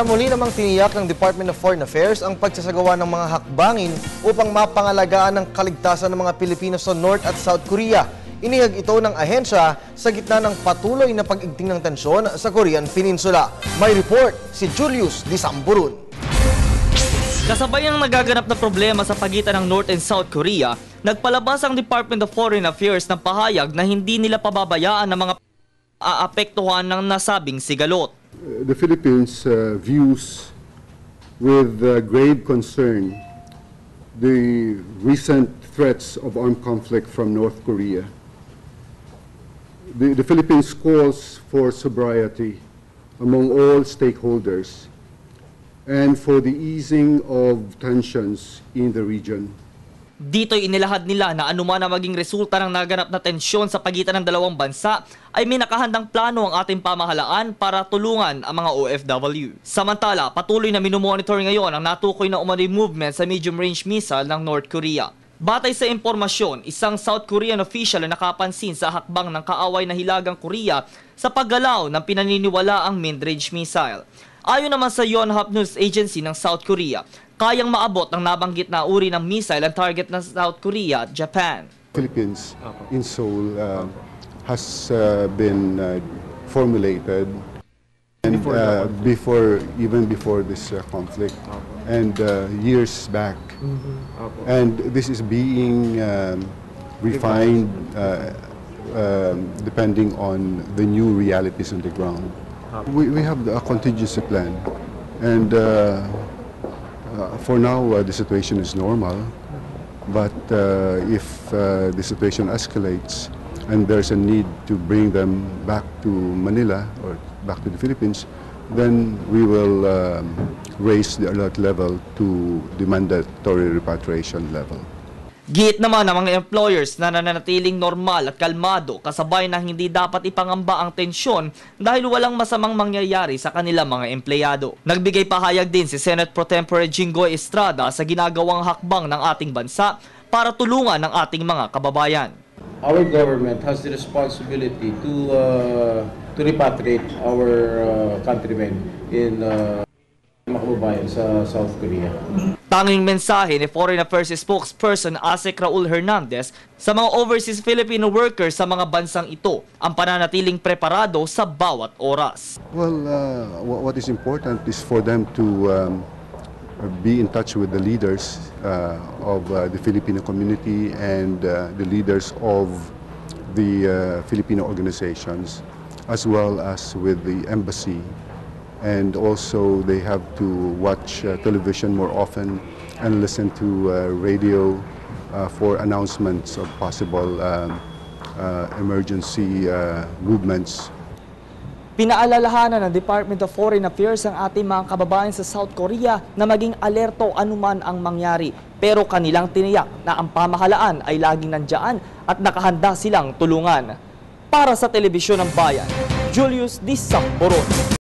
Muli namang tiniyak ng Department of Foreign Affairs ang pagsasagawa ng mga hakbangin upang mapangalagaan ang kaligtasan ng mga Pilipino sa North at South Korea. Inihag ito ng ahensya sa gitna ng patuloy na pag-igting ng tensyon sa Korean Peninsula. May report si Julius Disamburun. Kasabay ang nagaganap na problema sa pagitan ng North and South Korea, nagpalabas ang Department of Foreign Affairs ng pahayag na hindi nila pababayaan ng mga aapektuhan ng nasabing sigalot. The Philippines views with grave concern the recent threats of armed conflict from North Korea. The Philippines calls for sobriety among all stakeholders and for the easing of tensions in the region. Dito'y inilahad nila na anuman na maging resulta ng naganap na tensyon sa pagitan ng dalawang bansa ay may nakahandang plano ang ating pamahalaan para tulungan ang mga OFW. Samantala, patuloy na minomonitor ngayon ang natukoy na umano'y movement sa medium-range missile ng North Korea. Batay sa impormasyon, isang South Korean official na nakapansin sa hakbang ng kaaway na Hilagang Korea sa paggalaw ng pinaniniwalaang mid-range missile. Ayon naman sa Yonhap News Agency ng South Korea, kayang maabot ng nabanggit na uri ng missile ang target ng South Korea at Japan. Philippines in Seoul has been formulated and even before this conflict and years back, and this is being refined depending on the new realities on the ground. We have a contingency plan, and for now the situation is normal, but if the situation escalates and there's a need to bring them back to Manila or back to the Philippines, then we will raise the alert level to the mandatory repatriation level. Giit naman ng mga employers na nananatiling normal at kalmado kasabay na hindi dapat ipangamba ang tensyon dahil walang masamang mangyayari sa kanilang mga empleyado. Nagbigay pahayag din si Senate Pro Tempore Jinggoy Estrada sa ginagawang hakbang ng ating bansa para tulungan ang ating mga kababayan. Our government has the responsibility to repatriate our countrymen in mga kababayan sa South Korea. Tanging mensahe ni Foreign Affairs spokesperson Asek Raul Hernandez sa mga overseas Filipino workers sa mga bansang ito ang pananatiling preparado sa bawat oras. Well, what is important is for them to be in touch with the leaders of the Filipino community and the leaders of the Filipino organizations, as well as with the embassy. And also they have to watch television more often and listen to radio for announcements of possible emergency movements. Pinaalalahanan ng Department of Foreign Affairs ang ating mga kababayan sa South Korea na maging alerto anuman ang mangyari. Pero kanilang tiniyak na ang pamahalaan ay laging nandyan at nakahanda silang tulungan. Para sa Telebisyon ng Bayan, Julius Disamburun.